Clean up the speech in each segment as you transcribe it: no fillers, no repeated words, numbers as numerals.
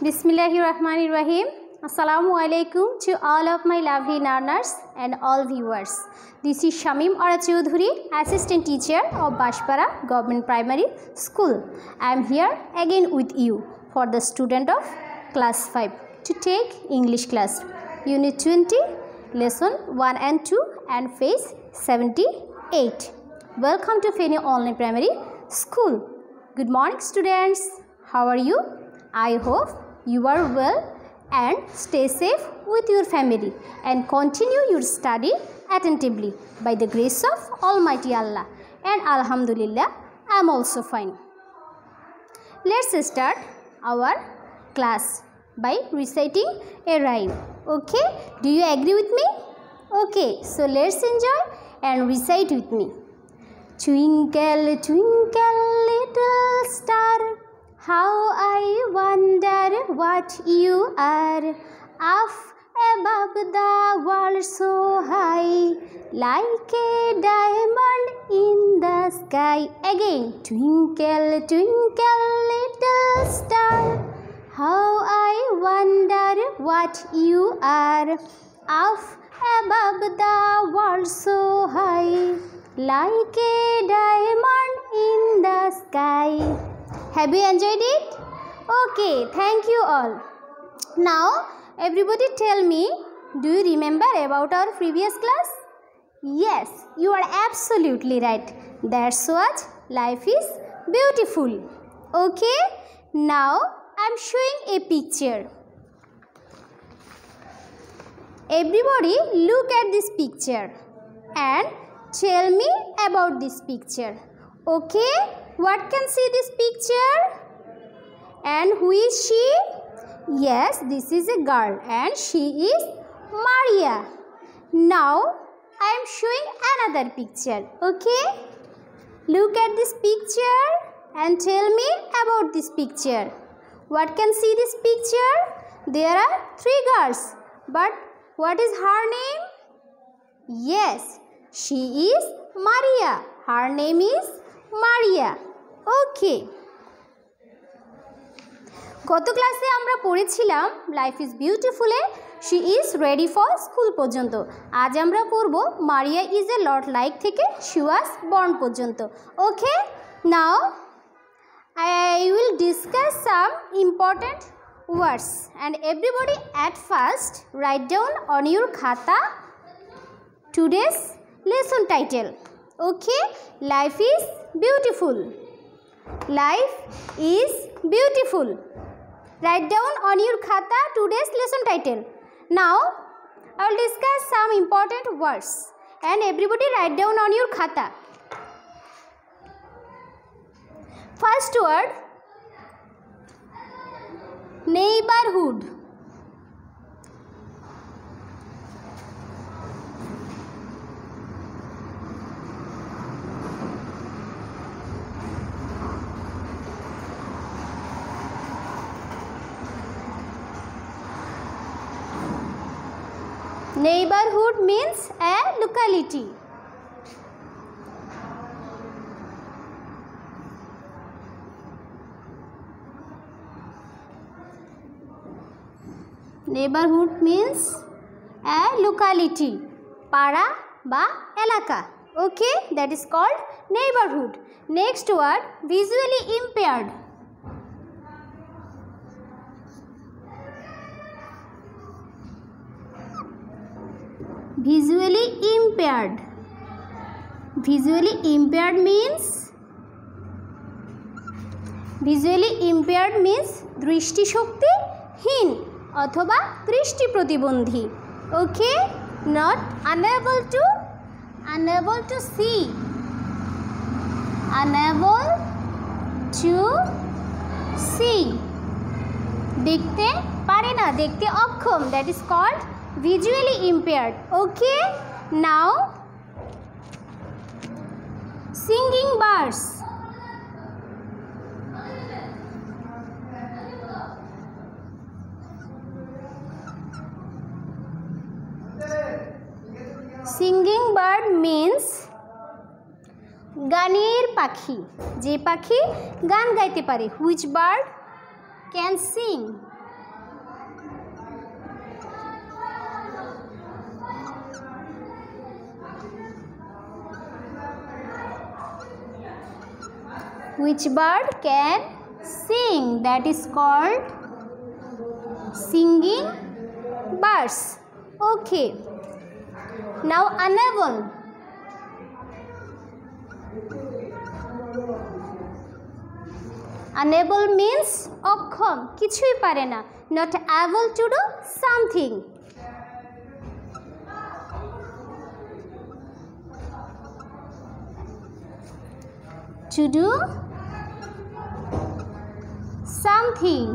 Bismillahirrahmanirrahim. Assalamu alaikum to all of my lovely learners and all viewers. This is Shamim Ara Chaudhuri, Assistant Teacher of Bashpara Government Primary School. I am here again with you for the student of class 5 to take English class Unit 20, Lesson 1 and 2 and Page 78. Welcome to Feni Online Primary School. Good morning students. How are you? I hope you are well and stay safe with your family and continue your study attentively by the grace of Almighty Allah. And Alhamdulillah, I am also fine. Let's start our class by reciting a rhyme. Okay? Do you agree with me? Okay, so let's enjoy and recite with me. Twinkle, twinkle, little star, how I wonder what you are, up above the world so high, like a diamond in the sky. Again, twinkle, twinkle, little star, how I wonder what you are, up above the world so high, like a diamond in the sky. Have you enjoyed it? Okay, thank you all. Now, everybody tell me, do you remember about our previous class? Yes, you are absolutely right. That's what life is beautiful. Okay, now I am showing a picture. Everybody look at this picture and tell me about this picture. Okay, what can see this picture? And who is she? Yes, this is a girl and she is Maria. Now I am showing another picture. Okay, look at this picture and tell me about this picture. What can see this picture? There are three girls, but what is her name? Yes, she is Maria. Her name is Maria. Okay. গত ক্লাসে আমরা পড়েছিলাম life is বিউটিফুলে she is ready for school পর্যন্ত। আজ আমরা পড়ব Maria is a lot like থেকে শি ওয়াজ বর্ন পর্যন্ত। Okay, now I will discuss some important words and everybody at first write down on your khata today's lesson title. Okay, life is beautiful. Life is beautiful. Write down on your khata today's lesson title. Now, I will discuss some important words and everybody write down on your khata. First word, neighborhood. Neighborhood means a locality. Neighborhood means a locality. Para ba elaka. Okay, that is called neighborhood. Next word, visually impaired. Visually impaired. Visually impaired means দৃষ্টি শক্তিহীন অথবা দৃষ্টি প্রতিবন্ধী। ওকে, not unable to see, unable to see, দেখতে পারে না, দেখতে অক্ষম, that is called visually impaired. Okay, now singing birds. Singing bird means গানের পাখি, যে পাখি গান গাইতে পারে। Which bird can sing? Which bird can sing? That is called singing birds. Okay. Now unable. Unable means অক্ষম, কিছুই পারে না, not able to do something. To do something.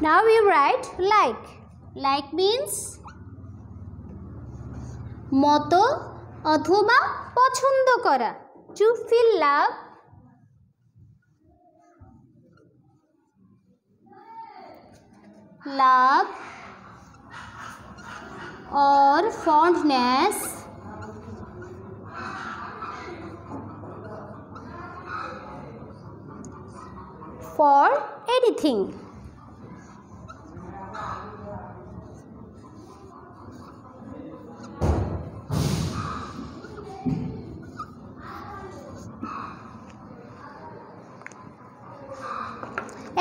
Now we write like. Like means মতো অথবা পছন্দ করা। To feel love, love or fondness for anything.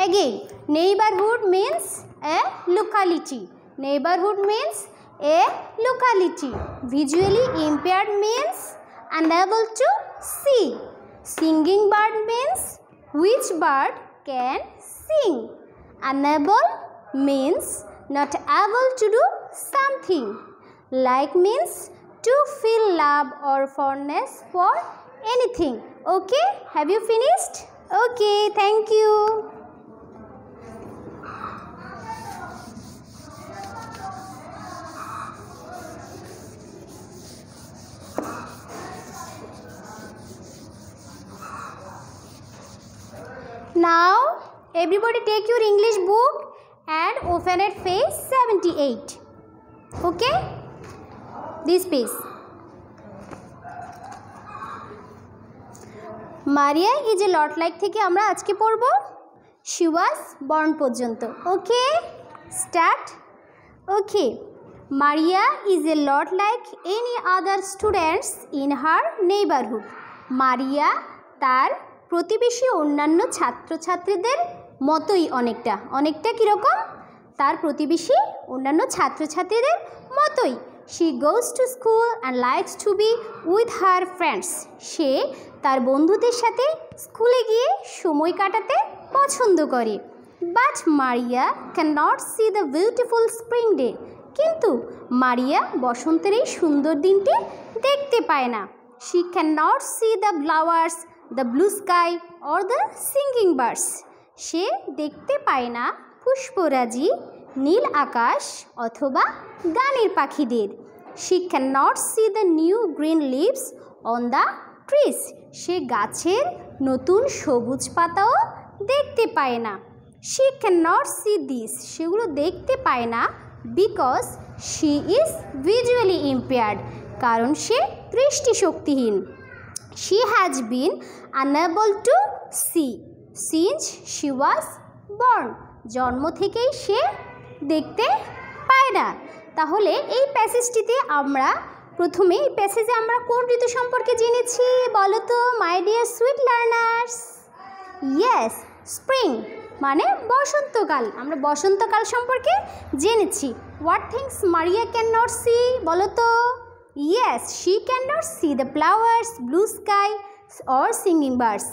Again, neighborhood means a locality. Neighborhood means a locality. Visually impaired means unable to see. Singing bird means which bird can sing. Unable means not able to do something. Like means to feel love or fondness for anything. Okay, have you finished? Okay, thank you. Now everybody take your English book and open at page 78. Okay, this page. Maria is a lot like থেকে আমরা আজকে পড়ব she was born পর্যন্ত। Okay, start. Okay, Maria is a lot like any other students in her neighborhood. Maria তার প্রতিবেশী অন্যান্য ছাত্রছাত্রীদের মতোই অনেকটা কীরকম? তার প্রতিবেশী অন্যান্য ছাত্রছাত্রীদের মতোই। She goes to school and likes to be with her friends. সে তার বন্ধুদের সাথে স্কুলে গিয়ে সময় কাটাতে পছন্দ করে। But Maria cannot see the beautiful spring day. কিন্তু মারিয়া বসন্তের এই সুন্দর দিনটি দেখতে পায় না। She cannot see the flowers, the blue sky or the singing birds. সে দেখতে পায় না পুষ্পরাজি, নীল আকাশ অথবা গানের পাখিদের। She cannot see the new green leaves on the trees. সে গাছের নতুন সবুজ পাতাও দেখতে পায় না। She cannot see this. সেগুলো দেখতে পায় না because she is visually impaired. কারণ সে দৃষ্টিশক্তিহীন। She has been unable to see since she was born. জন্ম থেকেই সে দেখতে পায় না। তাহলে এই প্যাসেজটিতে আমরা প্রথমে এই প্যাসেজে আমরা কোন ঋতু সম্পর্কে জেনেছি বলো তো my dear sweet learners? Yes, spring মানে বসন্তকাল। আমরা বসন্তকাল সম্পর্কে জেনেছি। What things Maria can not see বলো তো? Yes, she cannot see the flowers, blue sky or singing birds,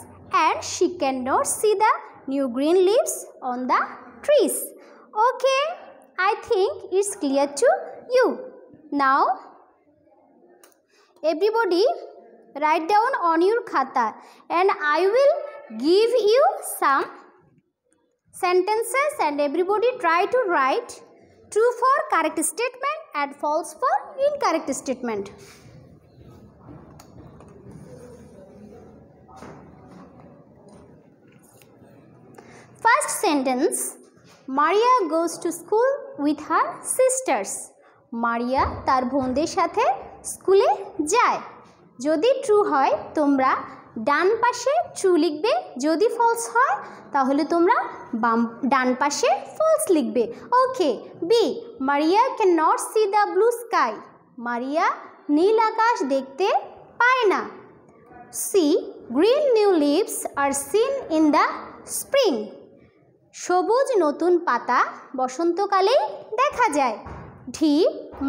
and she cannot see the new green leaves on the trees. Okay, I think it's clear to you. Now, everybody write down on your khata and I will give you some sentences and everybody try to write true for correct statement and false for incorrect statement. First sentence, Maria goes to school with her sisters. Maria তার বোনদের সাথে স্কুলে যায়। যদি true হয় তোমরা ডান পাশে true লিখবে, যদি ফলস হয় তাহলে তোমরা ডান পাশে ফলস লিখবে। Okay. B, Maria can not see the blue sky. Maria নীল আকাশ দেখতে পায় না। C, green new leaves are seen in the spring. সবুজ নতুন পাতা বসন্তকালেই দেখা যায়। D,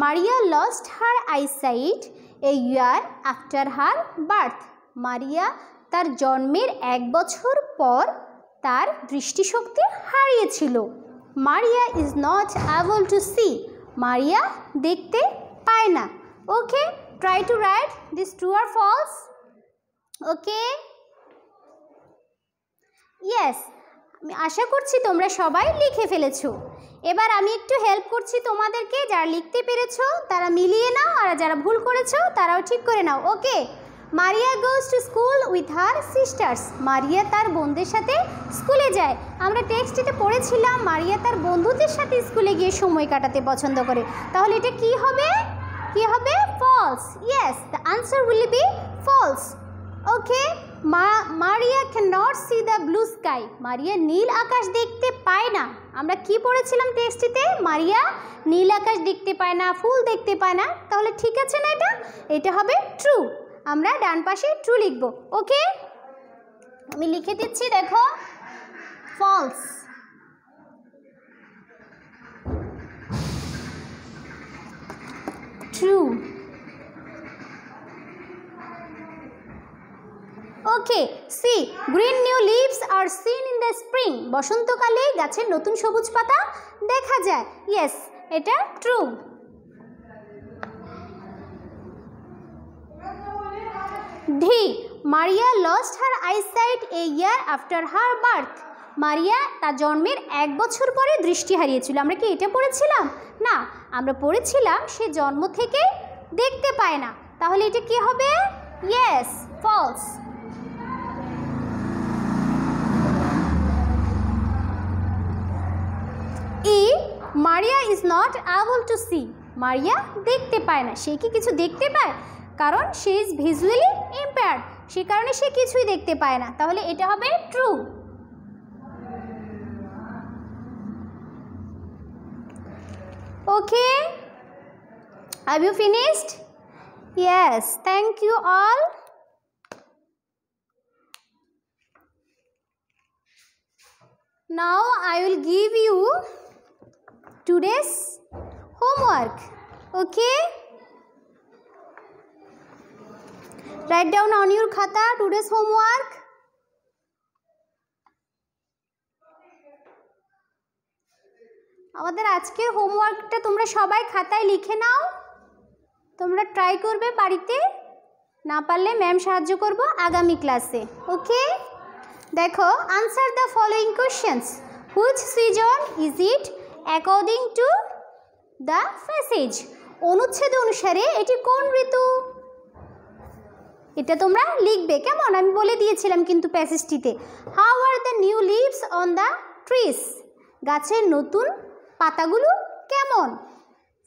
Maria lost her eyesight a year after her birth. Maria তার জন্মের 1 বছর পর তার দৃষ্টিশক্তি হারিয়েছিল। Maria is not able to see. Maria দেখতে পায় না। Okay, try to write this true R false. Okay, yes, আমি আশা করছি তোমরা সবাই লিখে ফেলেছো। এবার আমি একটু হেল্প করছি তোমাদেরকে। যারা লিখতে পেরেছো তারা মিলিয়ে নাও, আর যারা ভুল করেছো তারাও ঠিক করে নাও। Okay. Maria goes to school with her sisters. Maria তার বোনদের সাথে স্কুলে যায়। আমরা টেক্সটে পড়েছিলাম মারিয়া তার বন্ধুদের সাথে স্কুলে গিয়ে সময় কাটাতে পছন্দ করে। তাহলে এটা কি হবে? কি হবে? False. Yes, the answer will be false. Okay. Maria can not see the blue sky. Maria নীল আকাশ দেখতে পায় না। আমরা কি পড়েছিলাম টেক্সটিতে? মারিয়া নীল আকাশ দেখতে পায় না, ফুল দেখতে পায় না। তাহলে ঠিক আছে না? এটা হবে ট্রু। আমরা ডান পাশে ট্রু লিখব। ওকে, আমি লিখে দিচ্ছি, দেখো, false. True. Okay. C, green new leaves are seen in the spring. বসন্তকালে গাছের নতুন সবুজ পাতা দেখা যায়। ইয়েস, এটা true. D, Maria lost her eyesight a year after her birth. Maria তার জন্মের 1 বছর পরে দৃষ্টি হারিয়েছিল। আমরা কি এটা পড়েছিলাম? না, আমরা পড়েছিলাম সে জন্ম থেকে দেখতে পায় না। তাহলে এটা কি হবে? Yes, false. ই, Maria is not able to see. Maria দেখতে পায় না। সে কি কিছু দেখতে পায়? কারণ সে ইজ ভিজুয়ালি ইম্পেয়ার্ড, সে কারণে সে কিছুই দেখতে পায় না। তাহলে এটা হবে true. Okay, have you finished? Yes, thank you all. Now I will give you today's homework. Okay, write down on your khata today's homework. আমাদের আজকের হোমওয়ার্কটা তোমরা সবাই খাতায় লিখে নাও। তোমরা ট্রাই করবে বাড়িতে, না পারলে ম্যাম সাহায্য করব আগামী ক্লাসে। ওকে, দেখো, answer the following questions. Which season is it according to the passage. অনুচ্ছেদ অনুসারে এটি কোন ঋতু? এটা তোমরা লিখবে, কেমন? আমি বলে দিয়েছিলাম কিন্তু প্যাসেজটিতে। How are the new leaves on the trees. গাছের নতুন পাতাগুলো কেমন?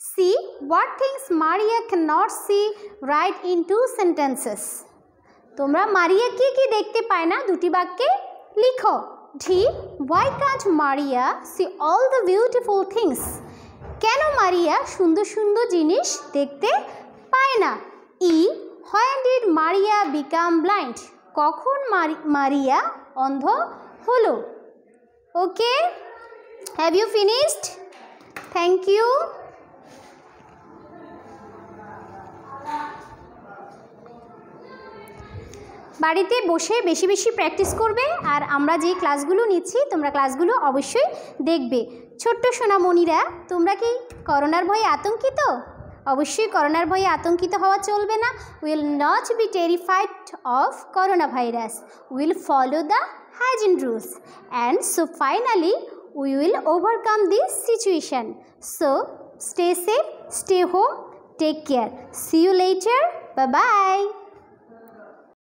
C, what things Maria can not see write in 2 sentences. তোমরা মারিয়া কি কি দেখতে পায় না দুটি বাক্যে লিখো। D, why can't Maria see all the beautiful things. কেন মারিয়া সুন্দর সুন্দর জিনিস দেখতে পায় না? E, when did Maria become blind. কখন মারিয়া অন্ধ হলো? Okay, have you finished? Thank you. বাড়িতে বসে বেশি বেশি প্র্যাকটিস করবে, আর আমরা যে ক্লাসগুলো নিচ্ছি তোমরা ক্লাসগুলো অবশ্যই দেখবে। ছোট্ট সোনামণিরা, তোমরা কি করোনার ভয়ে আতঙ্কিত? অবশ্যই করোনার ভয়ে আতঙ্কিত হওয়া চলবে না। Will not be terrified of corona virus. Will follow the hygiene rules, and so finally we will overcome this situation. So stay safe, stay home, take care. See you later. Bye bye.